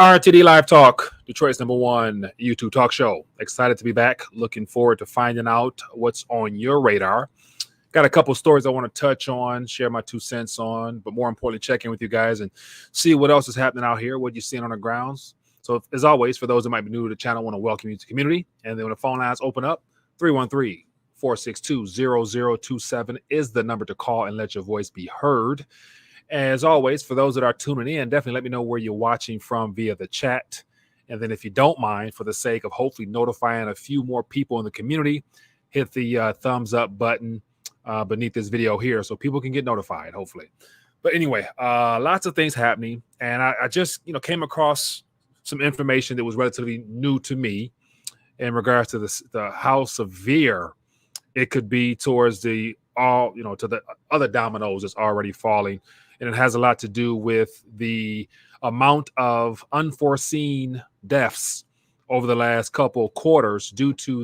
RTD Live Talk, Detroit's #1 YouTube talk show. Excited to be back. Looking forward to finding out what's on your radar. Got a couple stories I want to touch on, share my 2 cents on, but more importantly, check in with you guys and see what else is happening out here, what you're seeing on the grounds. So as always, for those that might be new to the channel, I want to welcome you to the community. And then when the phone lines open up, 313-462-0027 is the number to call and let your voice be heard. As always, for those that are tuning in, definitely let me know where you're watching from via the chat. And then if you don't mind, for the sake of hopefully notifying a few more people in the community, hit the thumbs up button beneath this video here so people can get notified, hopefully. But anyway, lots of things happening. And I just, came across some information that was relatively new to me in regards to how severe it could be towards to the other dominoes that's already falling. And it has a lot to do with the amount of unforeseen deaths over the last couple of quarters due to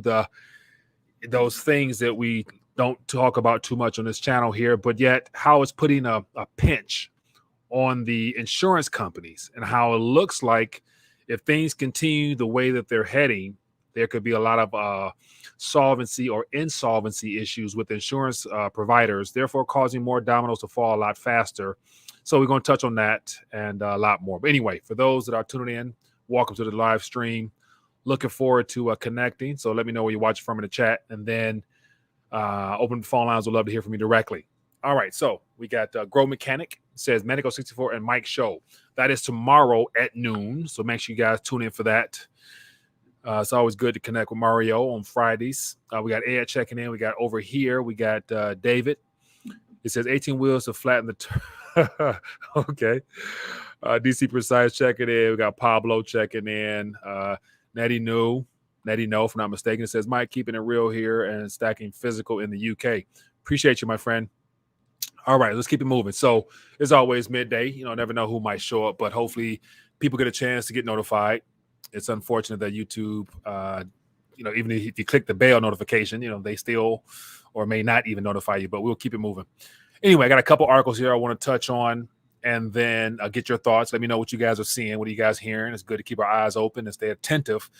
those things that we don't talk about too much on this channel here, but yet how it's putting a pinch on the insurance companies and how it looks like if things continue the way that they're heading, there could be a lot of solvency or insolvency issues with insurance providers, therefore causing more dominoes to fall a lot faster. So we're going to touch on that and a lot more. But anyway, for those that are tuning in, welcome to the live stream. Looking forward to connecting. So let me know where you're watching from in the chat, and then open the phone lines. We'd love to hear from you directly. All right, so we got Grow Mechanic says Medico64 and Mike show. That is tomorrow at noon. So make sure you guys tune in for that. It's always good to connect with Mario on Fridays. We got Ed checking in. We got over here. We got David. It says 18 wheels to flatten the okay. DC Precise checking in. We got Pablo checking in. Nettie No, if I'm not mistaken. It says Mike keeping it real here and stacking physical in the UK. Appreciate you, my friend. All right, let's keep it moving. So as always, midday. Never know who might show up, but hopefully people get a chance to get notified. It's unfortunate that YouTube, even if you click the bell notification, they still or may not even notify you, but we'll keep it moving. Anyway, I got a couple articles here I want to touch on, and then get your thoughts. Let me know what you guys are seeing. What are you guys hearing? It's good to keep our eyes open and stay attentive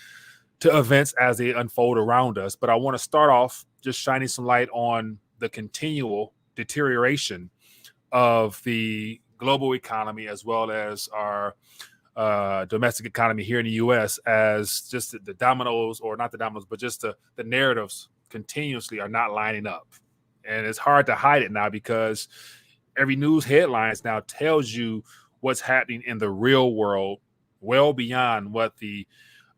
to events as they unfold around us. But I want to start off just shining some light on the continual deterioration of the global economy as well as our domestic economy here in the U.S. as just the dominoes, or not the dominoes, but just the narratives continuously are not lining up. And it's hard to hide it now because every news headlines now tells you what's happening in the real world, well beyond what the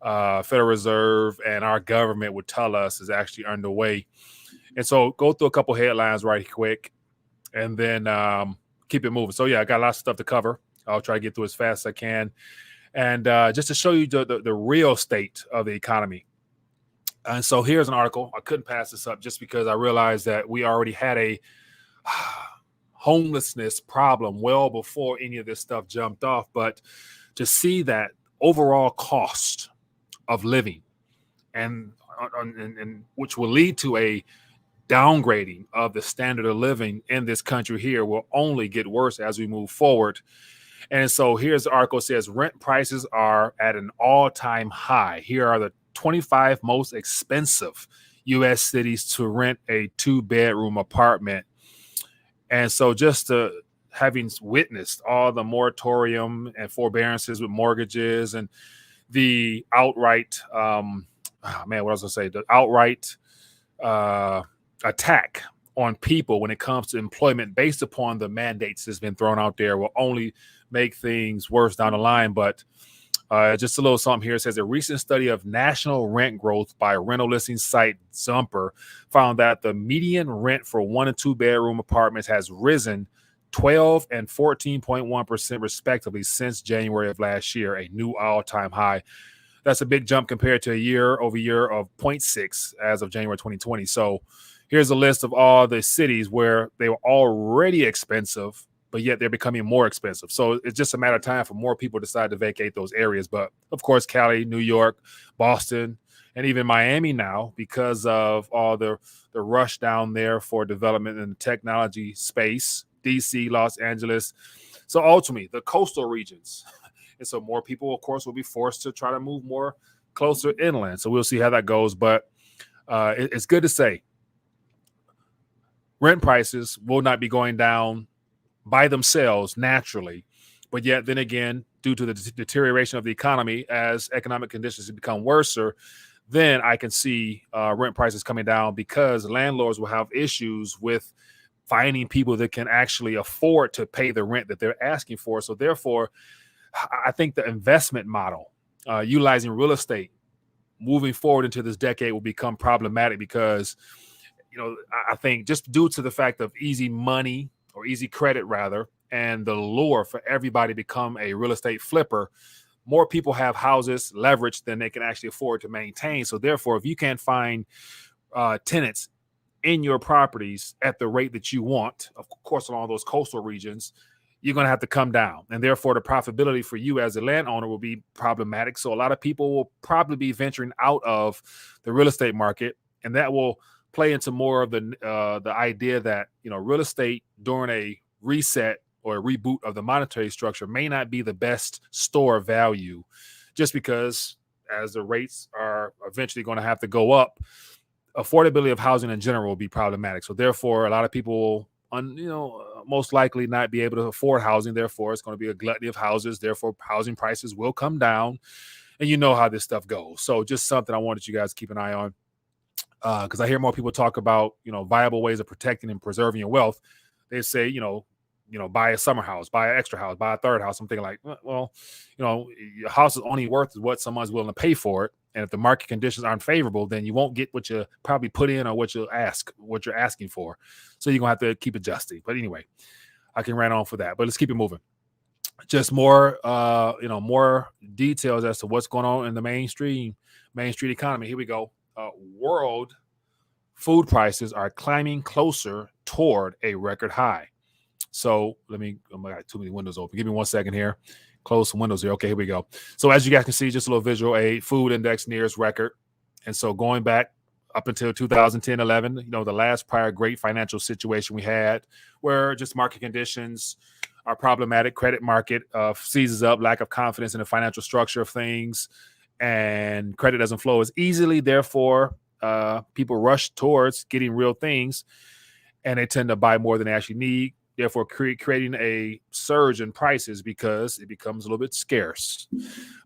Federal Reserve and our government would tell us is actually underway. And so go through a couple headlines right quick and then keep it moving. So yeah, I got lots of stuff to cover. I'll try to get through as fast as I can. And just to show you the real state of the economy. And so here's an article. I couldn't pass this up just because I realized that we already had a homelessness problem well before any of this stuff jumped off. But to see that overall cost of living and which will lead to a downgrading of the standard of living in this country here will only get worse as we move forward. And so here's the article. It says rent prices are at an all-time high. Here are the 25 most expensive U.S. cities to rent a 2-bedroom apartment. And so just having witnessed all the moratorium and forbearances with mortgages and the outright, the outright attack on people when it comes to employment based upon the mandates that's been thrown out there will only make things worse down the line. But just a little something here. It says a recent study of national rent growth by rental listing site Zumper found that the median rent for 1 and 2 bedroom apartments has risen 12 and 14.1% respectively since January of last year, a new all-time high. That's a big jump compared to a year-over-year of 0.6 as of January 2020. So here's a list of all the cities where they were already expensive, but yet they're becoming more expensive. So it's just a matter of time for more people to decide to vacate those areas. But of course, Cali, New York, Boston, and even Miami now, because of all the rush down there for development in the technology space, DC, Los Angeles. So ultimately, the coastal regions And so more people, of course, will be forced to try to move more closer inland. So we'll see how that goes. But it's good to say rent prices will not be going down by themselves naturally. But yet, then again, due to the deterioration of the economy, as economic conditions become worse, then I can see rent prices coming down because landlords will have issues with finding people that can actually afford to pay the rent that they're asking for. So therefore, I think the investment model, utilizing real estate moving forward into this decade will become problematic because, I think just due to the fact of easy money or easy credit rather, and the lure for everybody to become a real estate flipper, more people have houses leveraged than they can actually afford to maintain. So therefore, if you can't find tenants in your properties at the rate that you want, of course, along those coastal regions, you're going to have to come down. And therefore, the profitability for you as a landowner will be problematic. So a lot of people will probably be venturing out of the real estate market, and that will play into more of the idea that, real estate during a reset or a reboot of the monetary structure may not be the best store of value, just because as the rates are eventually going to have to go up, affordability of housing in general will be problematic. So therefore, a lot of people will, most likely not be able to afford housing. Therefore, it's going to be a gluttony of houses. Therefore, housing prices will come down, and you know how this stuff goes. So just something I wanted you guys to keep an eye on, because I hear more people talk about, viable ways of protecting and preserving your wealth. They say, buy a summer house, buy an extra house, buy a third house. I'm thinking like, well, your house is only worth what someone's willing to pay for it. And if the market conditions aren't favorable, then you won't get what you probably put in or what you're asking for. So you're gonna have to keep adjusting. But anyway, I can rant on for that. But let's keep it moving. Just more, more details as to what's going on in the Main Street economy. Here we go. World food prices are climbing closer toward a record high. So I got too many windows open. Give me 1 second here. Close some windows here. Okay, here we go. So as you guys can see, just a little visual aid, food index nears record. And so going back up until 2010, 11, the last prior great financial situation we had where just market conditions are problematic, credit market seizes up, lack of confidence in the financial structure of things, and credit doesn't flow as easily. Therefore, people rush towards getting real things, and they tend to buy more than they actually need, therefore creating a surge in prices because it becomes a little bit scarce.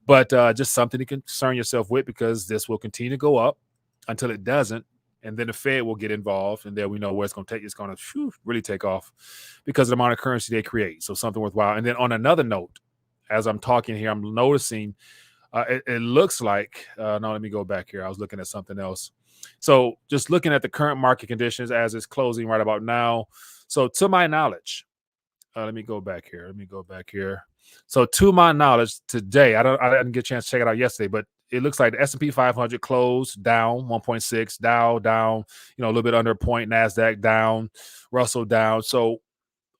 But just something to concern yourself with, because this will continue to go up until it doesn't, and then the Fed will get involved, and then we know where it's going to take. It's going to really take off because of the amount of currency they create. So something worthwhile. And then on another note, as I'm talking here, I'm noticing it looks like, no, let me go back here. I was looking at something else. So just looking at the current market conditions as it's closing right about now. So to my knowledge, let me go back here. So to my knowledge today, I didn't get a chance to check it out yesterday, but it looks like the S&P 500 closed down 1.6, Dow down, a little bit under a point, NASDAQ down, Russell down. So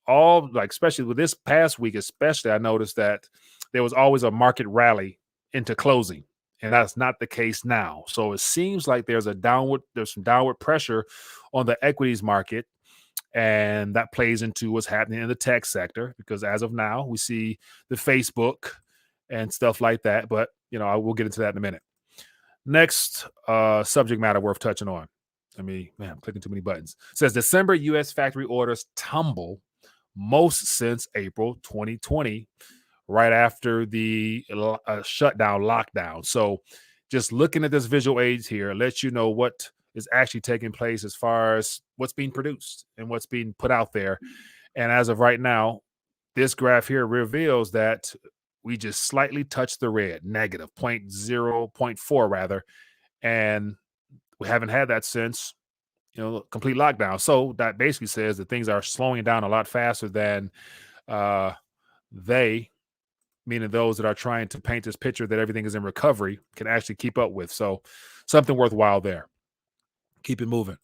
all, like, especially with this past week, especially, I noticed that there was always a market rally into closing, and that's not the case now. So it seems like there's some downward pressure on the equities market, and that plays into what's happening in the tech sector, because as of now, we see the Facebook and stuff like that. But, I will get into that in a minute. Next subject matter worth touching on. I'm clicking too many buttons. It says December U.S. factory orders tumble most since April 2020, right after the shutdown lockdown. So just looking at this visual aids here lets you know what is actually taking place as far as what's being produced and what's being put out there. And as of right now, this graph here reveals that we just slightly touched the red, negative 0.4 rather. And we haven't had that since, complete lockdown. So that basically says that things are slowing down a lot faster than meaning those that are trying to paint this picture that everything is in recovery, can actually keep up with. So something worthwhile there. Keep it moving.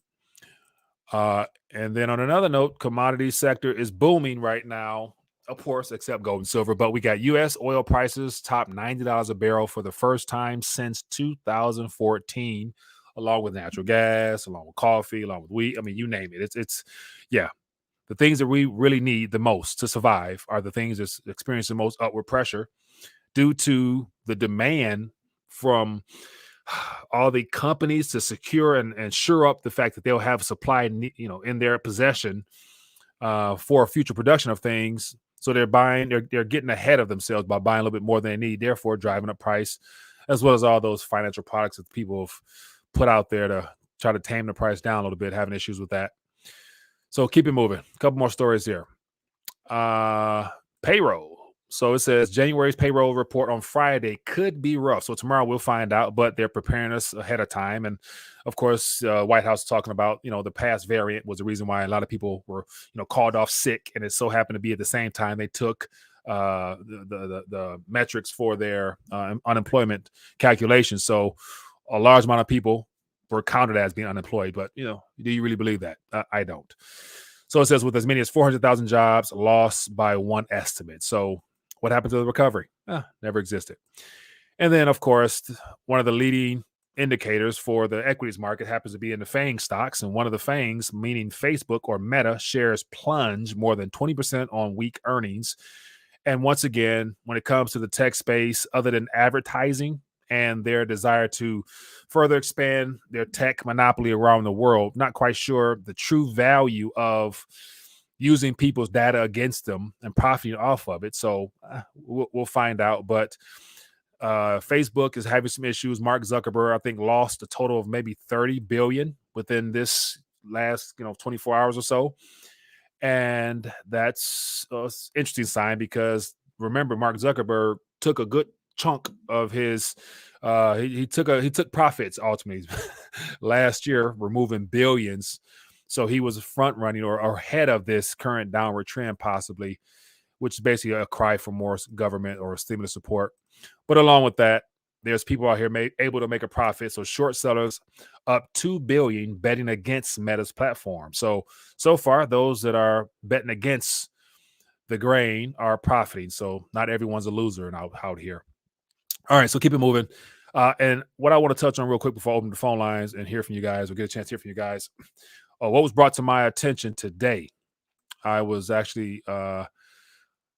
And then on another note, commodity sector is booming right now, of course, except gold and silver. But we got U.S. oil prices top $90 a barrel for the first time since 2014, along with natural gas, along with coffee, along with wheat. You name it. It's the things that we really need the most to survive are the things that's experiencing the most upward pressure. due to the demand from all the companies to secure and shore up the fact that they'll have supply, in their possession for future production of things. So they're getting ahead of themselves by buying a little bit more than they need, therefore driving up price, as well as all those financial products that people have put out there to try to tame the price down a little bit, having issues with that. So keep it moving. A couple more stories here. Payroll. So it says January's payroll report on Friday could be rough. So tomorrow we'll find out, but they're preparing us ahead of time. And of course, White House talking about, the past variant was the reason why a lot of people were, called off sick. And it so happened to be at the same time they took the metrics for their unemployment calculations. So a large amount of people were counted as being unemployed. But, do you really believe that? I don't. So it says with as many as 400,000 jobs lost by one estimate. So what happened to the recovery? Never existed. And then, of course, one of the leading indicators for the equities market happens to be in the FANG stocks. And one of the FANGs, meaning Facebook or Meta, shares plunge more than 20% on weak earnings. And once again, when it comes to the tech space, other than advertising and their desire to further expand their tech monopoly around the world, not quite sure the true value of using people's data against them and profiting off of it. So we'll find out. But Facebook is having some issues. Mark Zuckerberg, I think, lost a total of maybe 30 billion within this last 24 hours or so. And that's an interesting sign because remember, Mark Zuckerberg took a good chunk of his he took profits ultimately last year, removing billions. So he was front running or ahead of this current downward trend, possibly, which is basically a cry for more government or stimulus support. But along with that, there's people out here able to make a profit. So short sellers up $2 billion betting against Meta's platform. So far, those that are betting against the grain are profiting. So not everyone's a loser out here. All right, so keep it moving. And what I want to touch on real quick before I open the phone lines and hear from you guys, or get a chance to hear from you guys. What was brought to my attention today? I was actually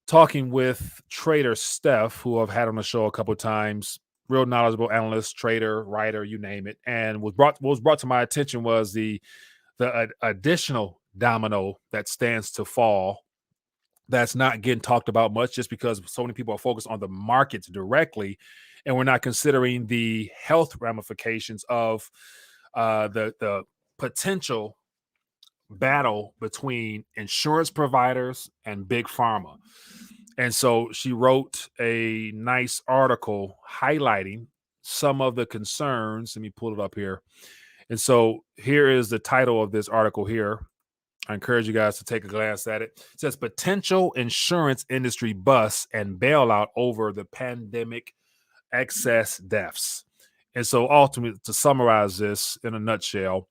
talking with trader Steph, who I've had on the show a couple of times. Real knowledgeable analyst, trader, writer, you name it. And what was brought to my attention was the additional domino that stands to fall that's not getting talked about much, just because so many people are focused on the markets directly, and we're not considering the health ramifications of the potential battle between insurance providers and big pharma. And so she wrote a nice article highlighting some of the concerns. Let me pull it up here. And so here is the title of this article here. I encourage you guys to take a glance at it. It says potential insurance industry bust and bailout over the pandemic excess deaths. And so ultimately, to summarize this in a nutshell,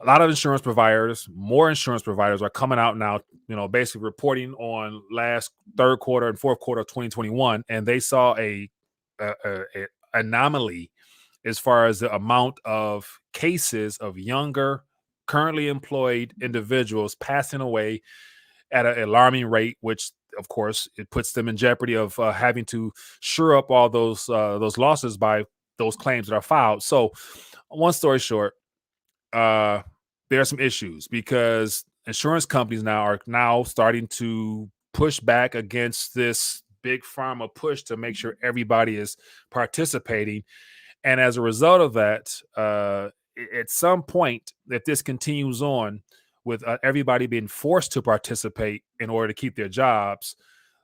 a lot of more insurance providers are coming out now, basically reporting on last third quarter and fourth quarter of 2021, and they saw a anomaly as far as the amount of cases of younger, currently employed individuals passing away at an alarming rate, which of course it puts them in jeopardy of having to shore up all those losses by those claims that are filed. So, one story short, there are some issues because insurance companies are starting to push back against this big pharma push to make sure everybody is participating. And as a result of that, at some point, if this continues on with everybody being forced to participate in order to keep their jobs,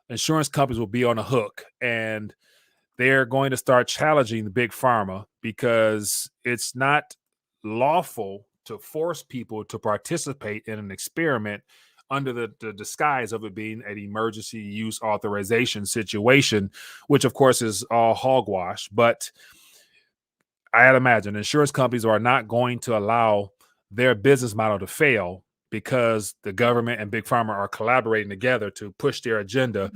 insurance companies will be on the hook, and they're going to start challenging the big pharma because it's not lawful to force people to participate in an experiment under the disguise of it being an emergency use authorization situation, which of course is all hogwash. But I'd imagine insurance companies are not going to allow their business model to fail because the government and big pharma are collaborating together to push their agenda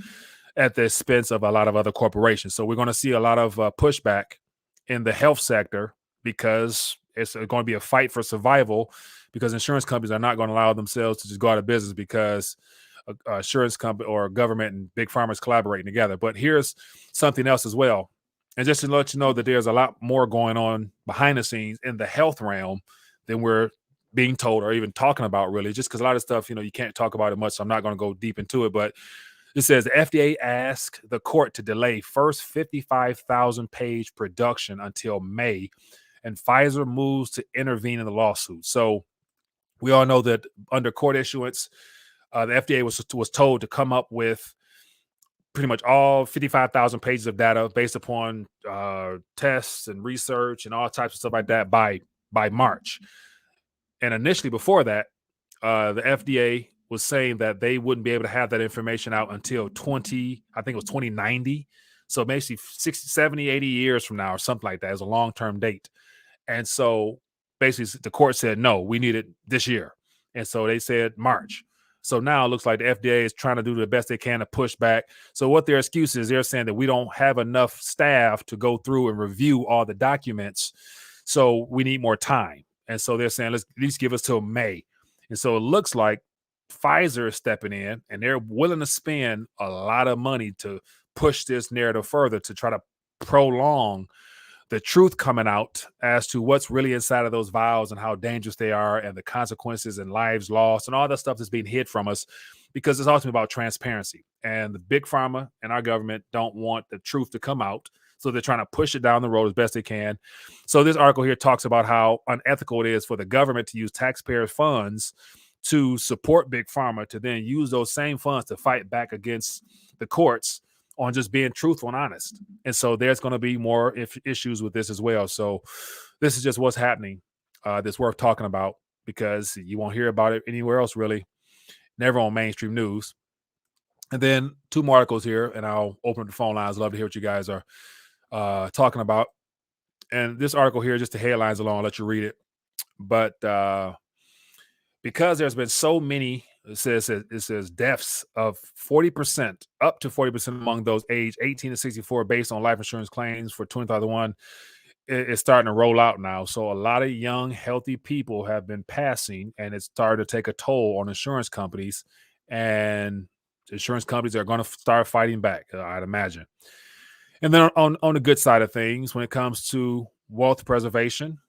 at the expense of a lot of other corporations. So we're going to see a lot of pushback in the health sector because it's going to be a fight for survival, because insurance companies are not going to allow themselves to just go out of business because insurance company or government and big farmers collaborating together. But here's something else as well. And just to let you know that there's a lot more going on behind the scenes in the health realm than we're being told or even talking about, really, just because a lot of stuff, you can't talk about it much. So I'm not going to go deep into it. But it says the FDA asked the court to delay first 55,000 page production until May, and Pfizer moves to intervene in the lawsuit. So we all know that under court issuance, the FDA was told to come up with pretty much all 55,000 pages of data based upon tests and research and all types of stuff like that by March. And initially, before that, the FDA was saying that they wouldn't be able to have that information out until 2090. So basically 60, 70, 80 years from now or something like that is a long-term date. And so basically the court said, no, we need it this year. And so they said March. So now it looks like the FDA is trying to do the best they can to push back. So what their excuse is, they're saying that we don't have enough staff to go through and review all the documents. So we need more time. And so they're saying, let's at least give us till May. And so it looks like Pfizer is stepping in and they're willing to spend a lot of money to push this narrative further to try to prolong the truth coming out as to what's really inside of those vials and how dangerous they are and the consequences and lives lost and all that stuff that's being hid from us, because it's ultimately about transparency. And the big pharma and our government don't want the truth to come out. So they're trying to push it down the road as best they can. So this article here talks about how unethical it is for the government to use taxpayers' funds to support big pharma, to then use those same funds to fight back against the courts on just being truthful and honest. And so there's going to be more issues with this as well. So this is just what's happening that's worth talking about, because you won't hear about it anywhere else, really, never on mainstream news. And then two more articles here, and I'll open up the phone lines. Love to hear what you guys are talking about. And this article here, just the headlines alone, I'll let you read it. But because there's been so many, it says deaths of 40%, up to 40% among those aged 18 to 64 based on life insurance claims for 2021, it's starting to roll out now. So a lot of young, healthy people have been passing, and it's started to take a toll on insurance companies. And insurance companies are going to start fighting back, I'd imagine. And then on the good side of things, when it comes to wealth preservation,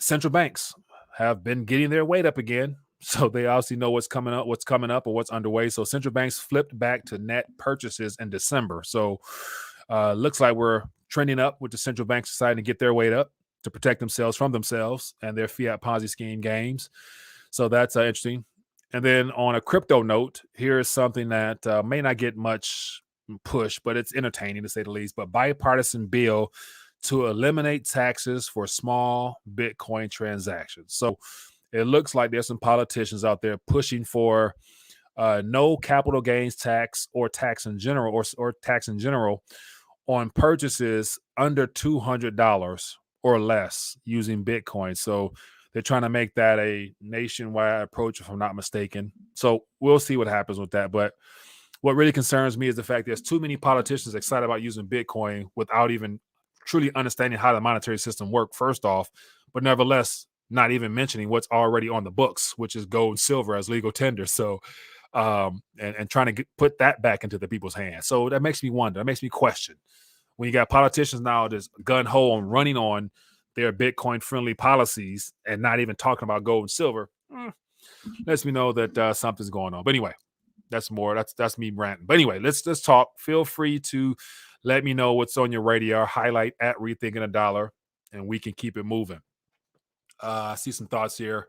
central banks have been getting their weight up again. So they obviously know what's coming up, or what's underway. So central banks flipped back to net purchases in December. So looks like we're trending up with the central banks deciding to get their weight up to protect themselves from themselves and their fiat Ponzi scheme games. So that's interesting. And then on a crypto note, here's something that may not get much push, but it's entertaining to say the least. But bipartisan bill to eliminate taxes for small Bitcoin transactions. So it looks like there's some politicians out there pushing for no capital gains tax or tax in general, or tax in general on purchases under $200 or less using Bitcoin. So they're trying to make that a nationwide approach, if I'm not mistaken. So we'll see what happens with that. But what really concerns me is the fact there's too many politicians excited about using Bitcoin without even truly understanding how the monetary system works, first off, but nevertheless, not even mentioning what's already on the books, which is gold and silver as legal tender. So, and trying to put that back into the people's hands. So that makes me wonder, that makes me question. When you got politicians now just gun-ho on running on their Bitcoin-friendly policies and not even talking about gold and silver, lets me know that something's going on. But anyway, that's me ranting. But anyway, let's talk. Feel free to let me know what's on your radar. Highlight at Rethinking a Dollar, and we can keep it moving. I see some thoughts here.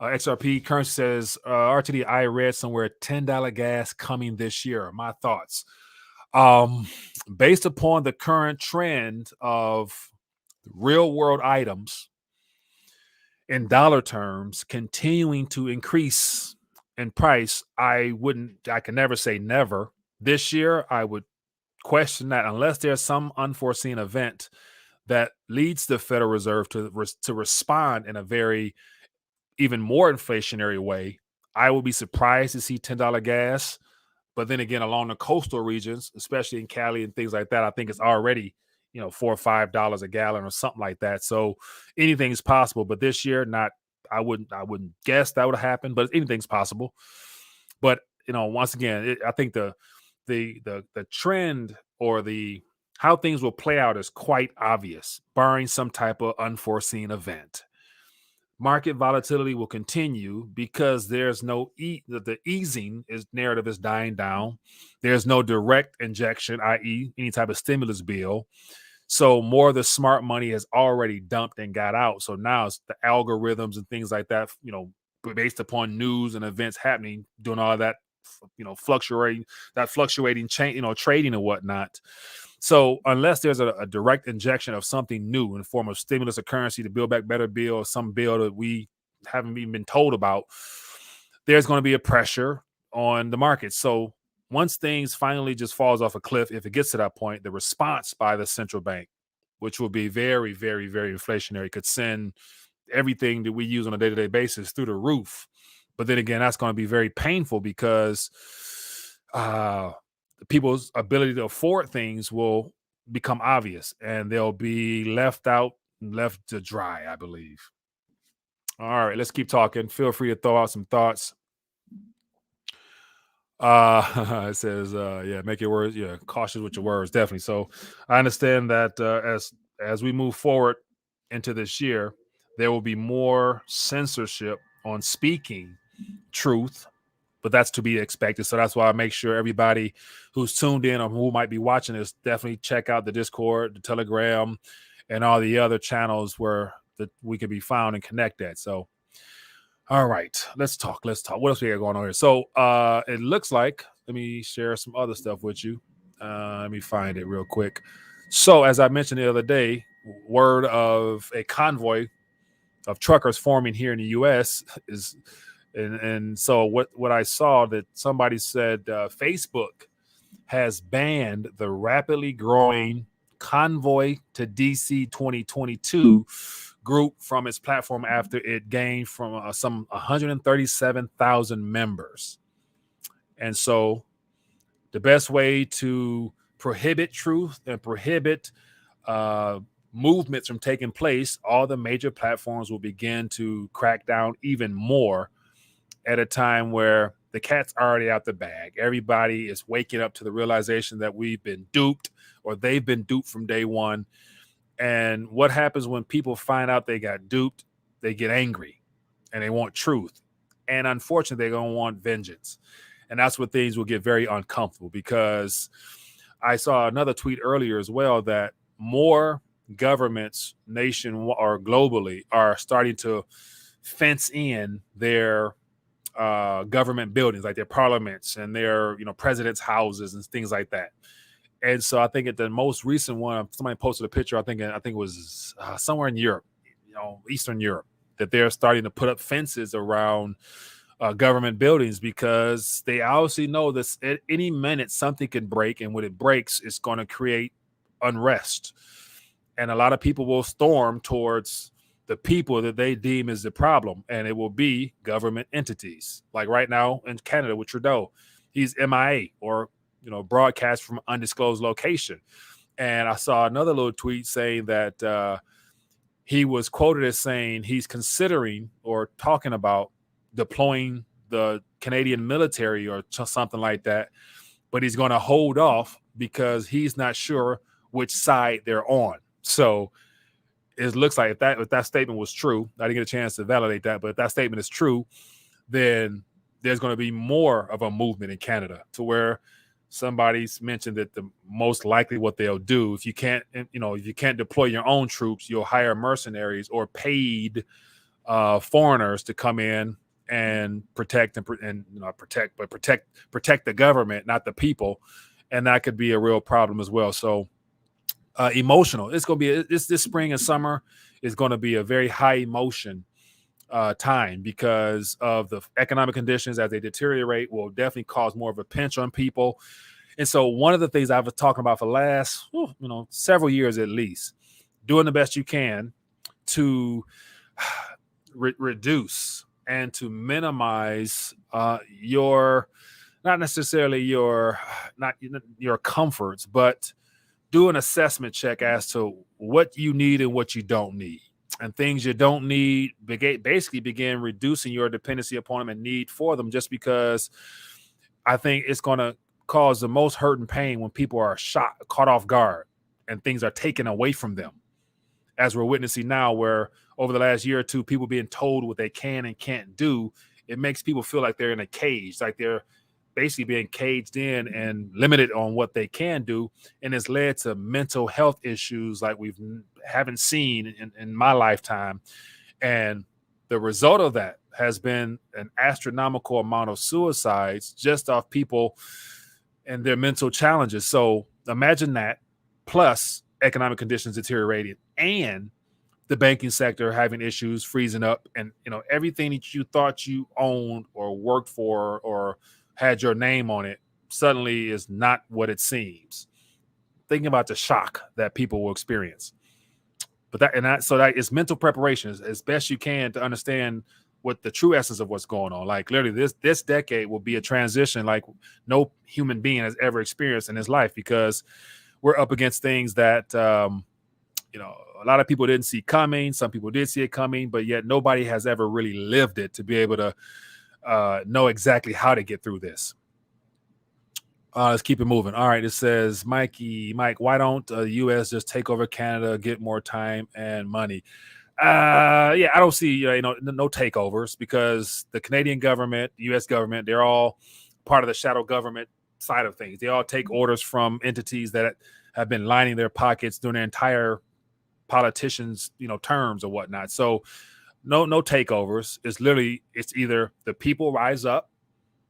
XRP currency says, RTD, I read somewhere $10 gas coming this year. My thoughts. Based upon the current trend of real world items in dollar terms continuing to increase in price, I can never say never. This year, I would question that unless there's some unforeseen event that leads the Federal Reserve to respond in a very even more inflationary way. I would be surprised to see $10 gas. But then again, along the coastal regions, especially in Cali and things like that, I think it's already, $4 or $5 a gallon or something like that. So anything's possible. But this year, I wouldn't guess that would happen, but anything's possible. But once again, I think the trend or the how things will play out is quite obvious, barring some type of unforeseen event. Market volatility will continue because there's no the easing is narrative is dying down. There's no direct injection, i.e., any type of stimulus bill. So more of the smart money has already dumped and got out. So now it's the algorithms and things like that, based upon news and events happening, doing all that, fluctuating chain, trading and whatnot. So unless there's a direct injection of something new in the form of stimulus or currency to build back better bill or some bill that we haven't even been told about, there's going to be a pressure on the market. So once things finally just falls off a cliff, if it gets to that point, the response by the central bank, which will be very, very, very inflationary, could send everything that we use on a day-to-day basis through the roof. But then again, that's going to be very painful because people's ability to afford things will become obvious and they'll be left to dry, I believe. All right, let's keep talking. Feel free to throw out some thoughts. It says, yeah, make your words, yeah, cautious with your words, definitely. So I understand that as we move forward into this year, there will be more censorship on speaking truth, but that's to be expected. So that's why I make sure everybody who's tuned in or who might be watching this definitely check out the Discord, the Telegram, and all the other channels where that we can be found and connect at. So all right, let's talk. What else we got going on here? So it looks like, let me share some other stuff with you. Let me find it real quick. So as I mentioned the other day, word of a convoy of truckers forming here in the U.S. is, and so what I saw that somebody said Facebook has banned the rapidly growing Convoy to DC 2022 group from its platform after it gained from some 137,000 members. And so the best way to prohibit truth and prohibit movements from taking place, all the major platforms will begin to crack down even more at a time where the cat's already out the bag. Everybody is waking up to the realization that we've been duped or they've been duped from day one. And what happens when people find out they got duped? They get angry and they want truth. And unfortunately, they're going to want vengeance. And that's where things will get very uncomfortable, because I saw another tweet earlier as well that more governments nation or globally are starting to fence in their government buildings, like their parliaments and their president's houses and things like that. And so I think at the most recent one, somebody posted a picture. I think it was somewhere in Europe, Eastern Europe, that they're starting to put up fences around government buildings, because they obviously know that at any minute something can break, and when it breaks, it's going to create unrest, and a lot of people will storm towards the people that they deem is the problem, and it will be government entities. Like right now in Canada with Trudeau, he's MIA, or broadcast from undisclosed location. And I saw another little tweet saying that he was quoted as saying he's considering or talking about deploying the Canadian military or something like that, but he's going to hold off because he's not sure which side they're on. So it looks like if that statement was true, I didn't get a chance to validate that, but if that statement is true, then there's going to be more of a movement in Canada, to where somebody's mentioned that the most likely what they'll do, if you can't deploy your own troops, you'll hire mercenaries or paid foreigners to come in and protect the government, not the people, and that could be a real problem as well. So emotional. It's going to be this spring and summer is going to be a very high emotion time, because of the economic conditions as they deteriorate will definitely cause more of a pinch on people. And so one of the things I've been talking about for the last several years at least, doing the best you can to reduce and to minimize your not necessarily your comforts, but do an assessment check as to what you need and what you don't need. And things you don't need, basically begin reducing your dependency upon them and need for them, just because I think it's going to cause the most hurt and pain when people are caught off guard, and things are taken away from them, as we're witnessing now, where over the last year or two, people being told what they can and can't do. It makes people feel like they're in a cage, like they're basically being caged in and limited on what they can do. And it's led to mental health issues like we haven't seen in my lifetime. And the result of that has been an astronomical amount of suicides just off people and their mental challenges. So imagine that, plus economic conditions deteriorating, and the banking sector having issues, freezing up, and everything that you thought you owned or worked for or had your name on it suddenly is not what it seems. Thinking about the shock that people will experience. But that is mental preparation as best you can to understand what the true essence of what's going on. Like literally this decade will be a transition like no human being has ever experienced in his life, because we're up against things that a lot of people didn't see coming. Some people did see it coming, but yet nobody has ever really lived it to be able to know exactly how to get through this. Let's keep it moving. All right, it says, Mike, why don't the U.S. just take over Canada, get more time and money? Yeah, I don't see no takeovers, because the Canadian government, the U.S. government, they're all part of the shadow government side of things. They all take orders from entities that have been lining their pockets during their entire politicians, terms or whatnot. So no takeovers. It's either the people rise up,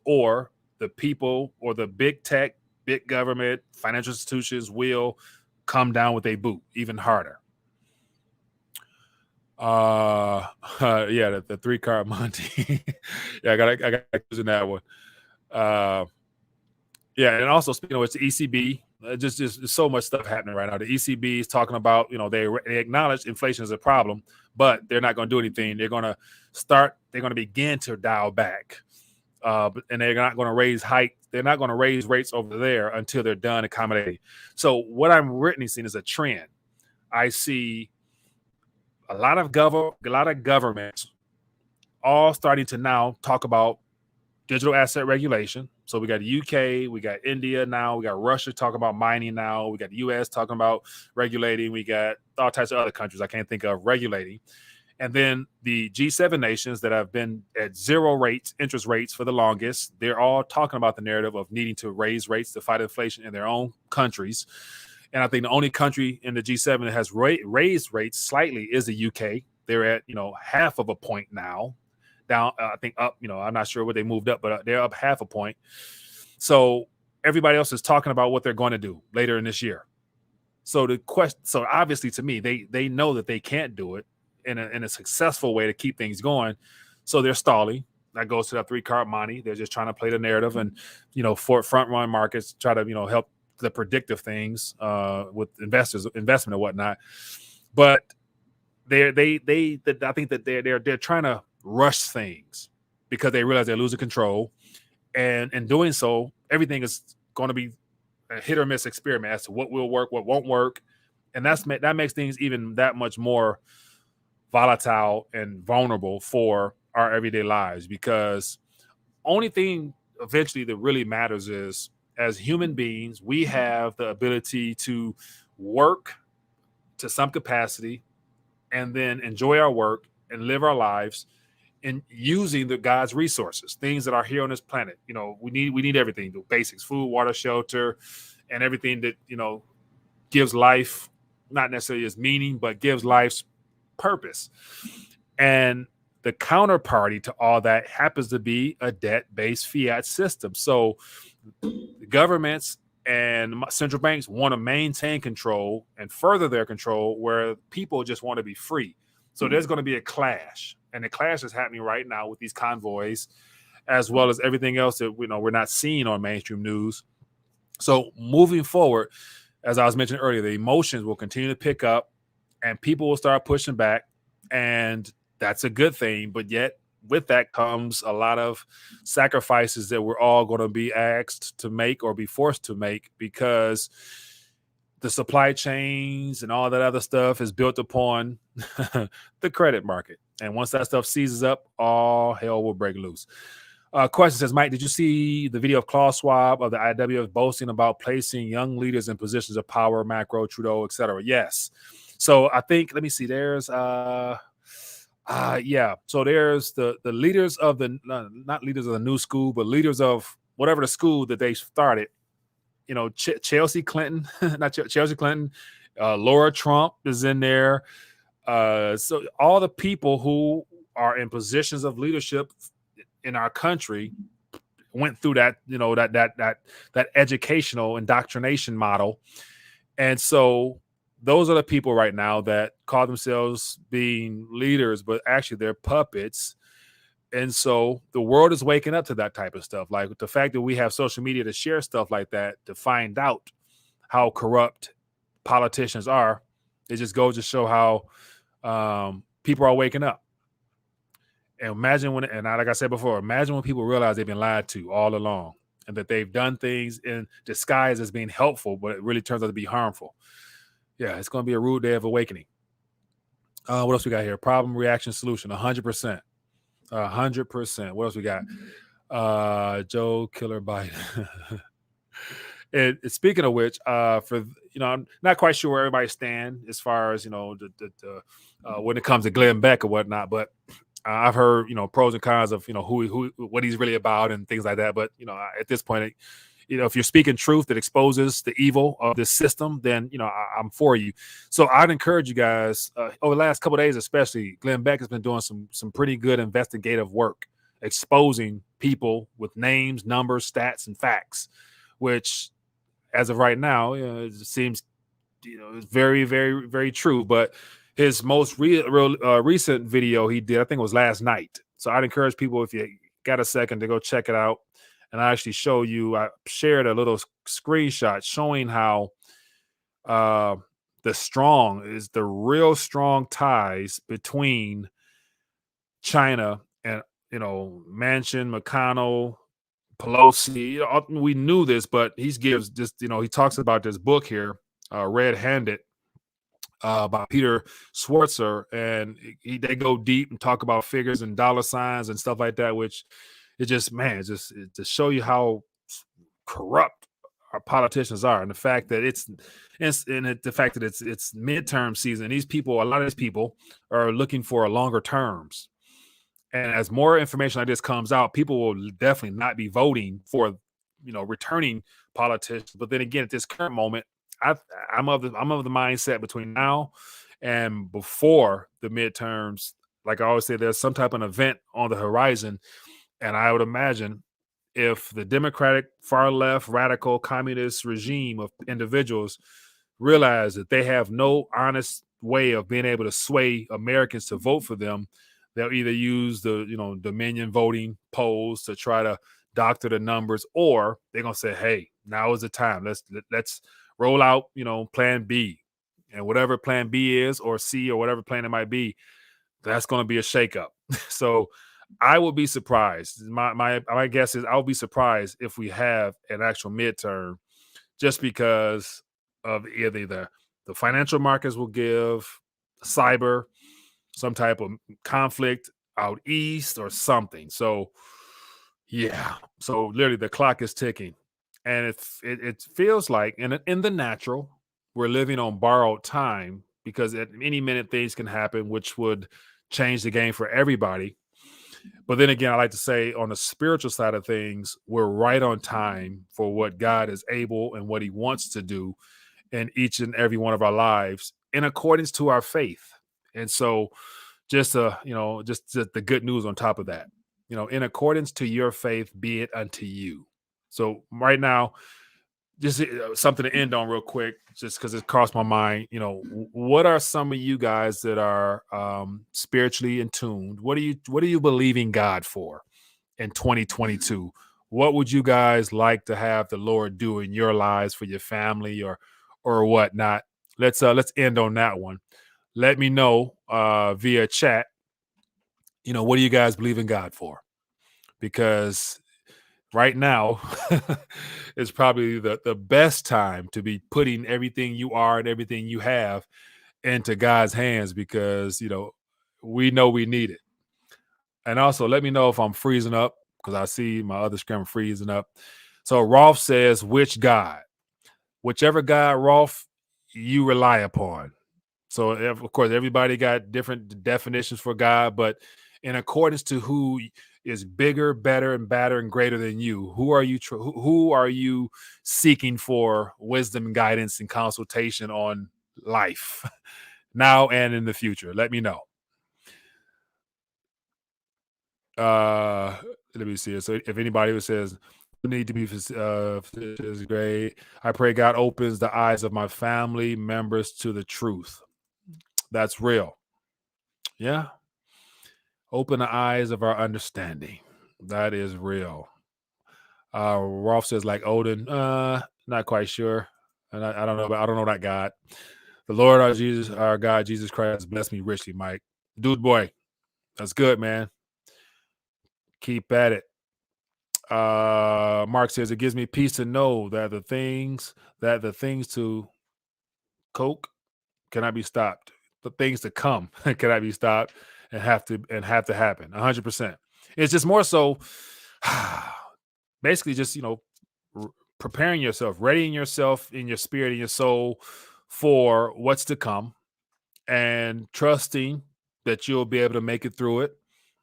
or the people or the big tech, big government, financial institutions will come down with a boot even harder. Yeah, the 3-card Monty. Yeah, I got using that one. Yeah, and also, it's the ECB. Just so much stuff happening right now. The ECB is talking about, they acknowledge inflation is a problem, but they're not going to do anything. They're going to begin to dial back. And they're not going to raise They're not going to raise rates over there until they're done accommodating. So what I'm witnessing is a trend. I see a lot of governments all starting to now talk about digital asset regulation. So we got the UK, we got India now, we got Russia talking about mining now, we got the US talking about regulating, we got all types of other countries I can't think of regulating. And then the G7 nations that have been at zero interest rates for the longest, they're all talking about the narrative of needing to raise rates to fight inflation in their own countries. And I think the only country in the G7 that has raised rates slightly is the UK. They're at, half of a point now. Down, I think up, I'm not sure what they moved up, but they're up half a point. So everybody else is talking about what they're going to do later in this year. So obviously to me, they know that they can't do it in a successful way to keep things going. So they're stalling. That goes to that 3-card Monty. They're just trying to play the narrative and, for front run markets, try to, help the predictive things with investment and whatnot. But I think that they're trying to rush things because they realize they're losing control, and in doing so, everything is going to be a hit or miss experiment as to what will work, what won't work, and that makes things even that much more volatile and vulnerable for our everyday lives, because only thing eventually that really matters is, as human beings, we have the ability to work to some capacity and then enjoy our work and live our lives in using God's resources, things that are here on this planet. We need everything, the basics, food, water, shelter, and everything that, gives life, not necessarily its meaning, but gives life's purpose. And the counterparty to all that happens to be a debt-based fiat system. So the governments and central banks want to maintain control and further their control, where people just want to be free. So there's going to be a clash, and the clash is happening right now with these convoys, as well as everything else that we're not seeing on mainstream news. So moving forward, as I was mentioning earlier, the emotions will continue to pick up, and people will start pushing back, and that's a good thing. But yet, with that comes a lot of sacrifices that we're all going to be asked to make or be forced to make, because the supply chains and all that other stuff is built upon the credit market. And once that stuff seizes up, all hell will break loose. Question says, Mike, did you see the video of Klaus Schwab of the IWF boasting about placing young leaders in positions of power, Macro, Trudeau, etc.? Yes. So I think, let me see, there's yeah. So there's the leaders of the not leaders of the new school, but leaders of whatever the school that they started. You know, Chelsea Clinton, not Chelsea Clinton, Laura Trump is in there. So all the people who are in positions of leadership in our country went through that, you know, that educational indoctrination model. And so those are the people right now that call themselves being leaders, but actually they're puppets. And so the world is waking up to that type of stuff. Like the fact that we have social media to share stuff like that, to find out how corrupt politicians are, it just goes to show how people are waking up. And imagine when, and like I said before, imagine when people realize they've been lied to all along and that they've done things in disguise as being helpful, but it really turns out to be harmful. Yeah, it's going to be a rude day of awakening. What else we got here? Problem, reaction, solution, 100%. 100%. What else we got? Joe Killer Biden. And speaking of which, for I'm not quite sure where everybody stand as far as when it comes to Glenn Beck or whatnot, but I've heard pros and cons of who what he's really about and things like that. But at this point, if you're speaking truth that exposes the evil of this system, then I'm for you. So I'd encourage you guys over the last couple of days, especially Glenn Beck has been doing some pretty good investigative work, exposing people with names, numbers, stats, and facts, which as of right now, it seems very, very, very true. But his most recent video he did, I think it was last night. So I'd encourage people, if you got a second, to go check it out. And I actually show you, I shared a little screenshot showing how the real strong ties between China and, Manchin, McConnell, Pelosi. We knew this, but he gives this, he talks about this book here, Red Handed, by Peter Schwarzer, and they go deep and talk about figures and dollar signs and stuff like that, which it just to show you how corrupt our politicians are, and the fact that it's midterm season. A lot of these people are looking for longer terms, and as more information like this comes out, people will definitely not be voting for returning politicians. But then again, at this current moment, I'm of the mindset between now and before the midterms, like I always say, there's some type of event on the horizon. And I would imagine if the Democratic far left radical communist regime of individuals realize that they have no honest way of being able to sway Americans to vote for them, they'll either use the Dominion voting polls to try to doctor the numbers, or they're gonna say, hey, now is the time. Let's roll out, plan B, and whatever plan B is, or C, or whatever plan it might be, that's going to be a shakeup. So I will be surprised. My guess is I'll be surprised if we have an actual midterm, just because of either the financial markets will give, cyber, some type of conflict out east or something. So yeah, so literally the clock is ticking. And it feels like in the natural, we're living on borrowed time, because at any minute things can happen, which would change the game for everybody. But then again, I like to say on the spiritual side of things, we're right on time for what God is able and what he wants to do in each and every one of our lives in accordance to our faith. And so just the good news on top of that, in accordance to your faith, be it unto you. So right now, just something to end on real quick, just because it crossed my mind. What are some of you guys that are spiritually in tune? What are you believing God for in 2022? What would you guys like to have the Lord do in your lives, for your family, or whatnot? Let's end on that one. Let me know via chat. What do you guys believe in God for? Because right now is probably the best time to be putting everything you are and everything you have into God's hands, because we know we need it. And also, let me know if I'm freezing up. because I see my other screen freezing up. So Rolf says, which God? Whichever God, Rolf, you rely upon. So, of course, everybody got different definitions for God, but in accordance to who is bigger, better, and badder and greater than you, who are you seeking for wisdom, guidance, and consultation on life now and in the future? Let me know. Let me see. So, if anybody who says need to be is great, I pray God opens the eyes of my family members to the truth. That's real. Yeah. Open the eyes of our understanding. That is real. Rolf says like Odin. Not quite sure. And I don't know. I don't know that God. The Lord our God, Jesus Christ, bless me richly, Mike. Dude boy. That's good, man. Keep at it. Mark says it gives me peace to know that the things to coke cannot be stopped. The things to come cannot be stopped and have to happen. 100%. It's just more so basically just, preparing yourself, readying yourself in your spirit and your soul for what's to come, and trusting that you'll be able to make it through it,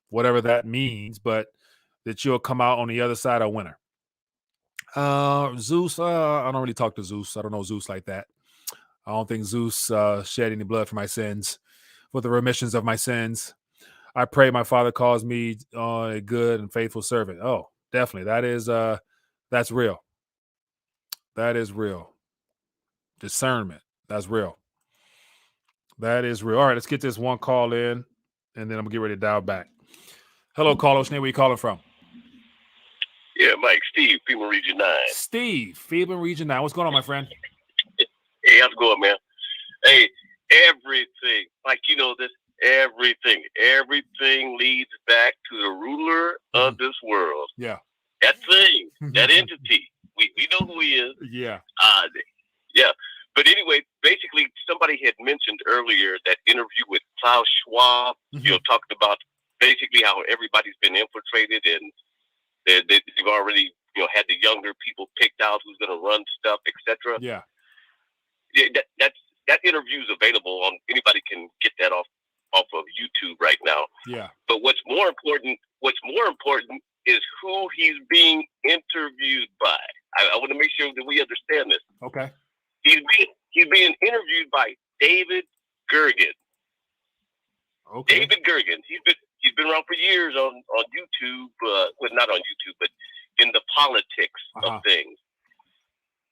whatever that means, but that you'll come out on the other side a winner. Zeus, I don't really talk to Zeus. I don't know Zeus like that. I don't think Zeus shed any blood for my sins, for the remissions of my sins. I pray my Father calls me a good and faithful servant. Oh, definitely. That's real. That is real. Discernment. That's real. That is real. All right, let's get this one call in, and then I'm going to get ready to dial back. Hello, caller. Where are you calling from? Yeah, Mike, Steve, Phoenix Region 9. Steve, Phoenix Region 9. What's going on, my friend? Hey, how's it going, man? Hey, everything, like you know this, everything leads back to the ruler of this world. Yeah. That thing, that entity. We know who he is. Yeah. Yeah. But anyway, basically, somebody had mentioned earlier that interview with Klaus Schwab, talking about basically how everybody's been infiltrated and they've already, had the younger people picked out who's going to run stuff, etc. Yeah. That interview is available on, anybody can get that off of YouTube right now. Yeah. But what's more important is who he's being interviewed by. I want to make sure that we understand this. Okay. He's being interviewed by David Gergen. Okay. David Gergen. He's been around for years on YouTube. Well, not on YouTube, but in the politics of things.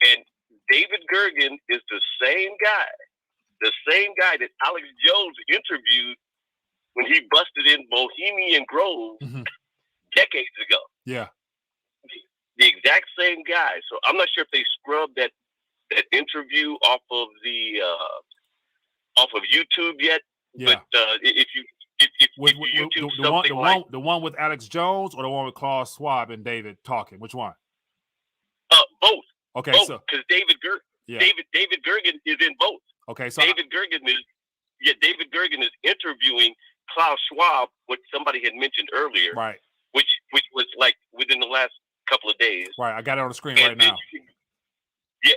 And David Gergen is the same guy that Alex Jones interviewed when he busted in Bohemian Grove decades ago. Yeah. The exact same guy. So I'm not sure if they scrubbed that interview off of YouTube yet. Yeah. But if YouTube the one with Alex Jones or the one with Klaus Schwab and David talking, which one? Both. Okay, both, so because David Gergen is in both. Okay, so David Gergen is interviewing Klaus Schwab, what somebody had mentioned earlier, right? Which was like within the last couple of days. Right, I got it on the screen right now.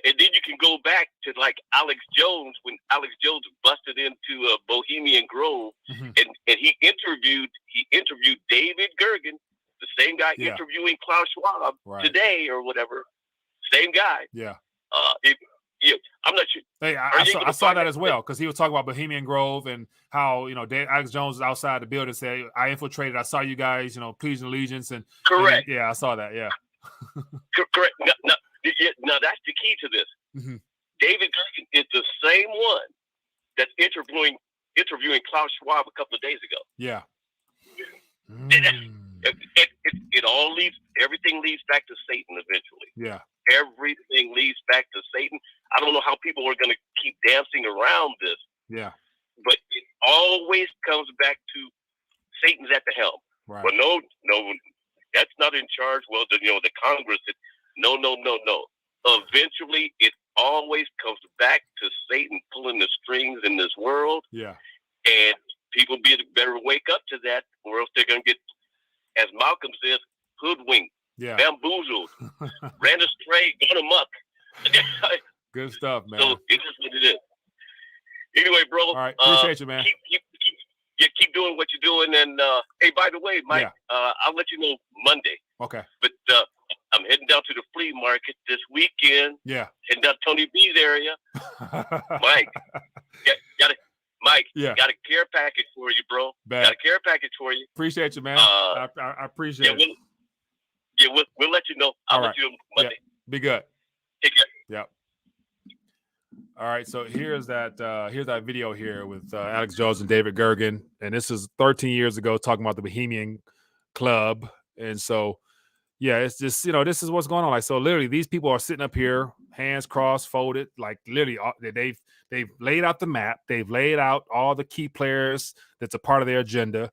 And then you can go back to like Alex Jones when Alex Jones busted into Bohemian Grove, and he interviewed David Gergen, the same guy interviewing Klaus Schwab today or whatever. Same guy. Yeah. I'm not sure. Hey, I saw that as well, because he was talking about Bohemian Grove and how Alex Jones was outside the building, said, "I infiltrated. I saw you guys, pledging allegiance." And correct. And, I saw that. Yeah. Correct. Now that's the key to this. David Gergen is the same one that's interviewing Klaus Schwab a couple of days ago. Yeah. Everything leads back to Satan eventually. Yeah. Everything leads back to Satan. I don't know how people are going to keep dancing around this. Yeah. But it always comes back to Satan's at the helm. Right. Well, no, that's not in charge. Well, the Congress. No. Eventually, it always comes back to Satan pulling the strings in this world. Yeah. And people better wake up to that, or else they're going to get, as Malcolm says, hoodwinked, Yeah. bamboozled, ran astray, gone amok. Good stuff, man. So it is what it is. Anyway, bro. All right. Appreciate you, man. Keep doing what you're doing. And hey, by the way, Mike, I'll let you know Monday. Okay. But I'm heading down to the flea market this weekend. Yeah. Heading down to Tony B's area. Mike, got a care package for you, bro. Got a care package for you. Appreciate you, man. I appreciate it. We'll let you know. I'll let you know Monday. Yeah. Be good. Take care. Yep. All right, so here's that video here with Alex Jones and David Gergen, and this is 13 years ago, talking about the Bohemian Club. And so, yeah, it's just, this is what's going on. Like, so literally, these people are sitting up here, hands crossed, folded, like literally, they've laid out the map, they've laid out all the key players that's a part of their agenda,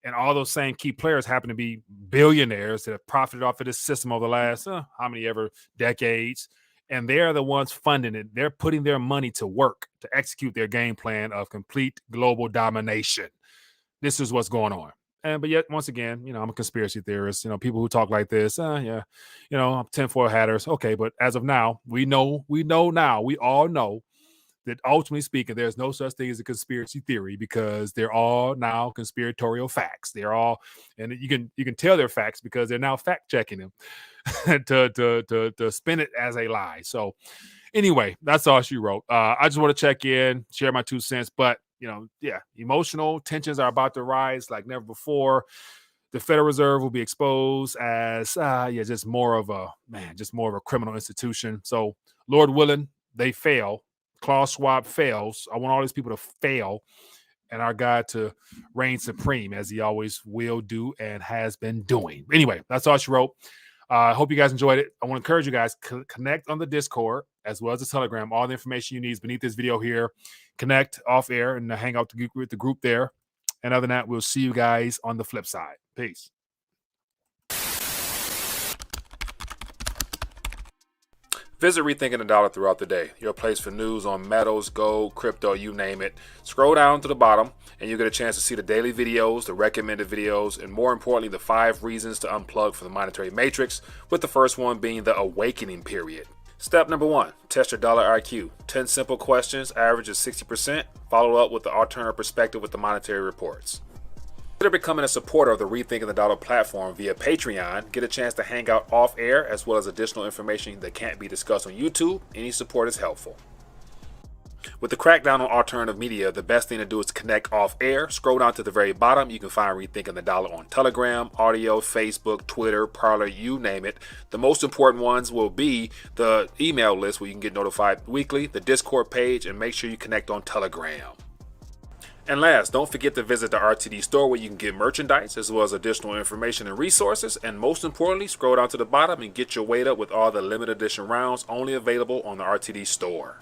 and all those same key players happen to be billionaires that have profited off of this system over the last how many ever decades. And they're the ones funding it. They're putting their money to work to execute their game plan of complete global domination. This is what's going on. But yet, once again, I'm a conspiracy theorist. People who talk like this, I'm tinfoil hatters. Okay, but as of now, we all know that ultimately speaking, there's no such thing as a conspiracy theory, because they're all now conspiratorial facts. They're all, and you can tell they're facts because they're now fact checking them to spin it as a lie. So anyway, that's all she wrote. I just want to check in, share my 2 cents, but emotional tensions are about to rise like never before. The Federal Reserve will be exposed as just more of a criminal institution. So Lord willing, they fail. Klaus Schwab fails. I want all these people to fail, and our God to reign supreme, as he always will do and has been doing. Anyway, that's all she wrote. I hope you guys enjoyed it. I want to encourage you guys, connect on the Discord as well as the Telegram. All the information you need is beneath this video here. Connect off air and hang out with the group there. And other than that, we'll see you guys on the flip side. Peace. Visit Rethinking the Dollar throughout the day, your place for news on metals, gold, crypto, you name it. Scroll down to the bottom and you get a chance to see the daily videos, the recommended videos, and more importantly, the 5 reasons to unplug from the monetary matrix, with the first one being the awakening period. Step number 1, test your dollar IQ. 10 simple questions, average is 60%, followed up with the alternative perspective with the monetary reports. Consider becoming a supporter of the Rethinking the Dollar platform via Patreon. Get a chance to hang out off air as well as additional information that can't be discussed on YouTube. Any support is helpful. With the crackdown on alternative media, the best thing to do is to connect off air. Scroll down to the very bottom. You can find Rethinking the Dollar on Telegram, audio, Facebook, Twitter, Parler, you name it. The most important ones will be the email list where you can get notified weekly, the Discord page, and make sure you connect on Telegram. And last, don't forget to visit the RTD store where you can get merchandise as well as additional information and resources. And most importantly, scroll down to the bottom and get your weight up with all the limited edition rounds only available on the RTD store.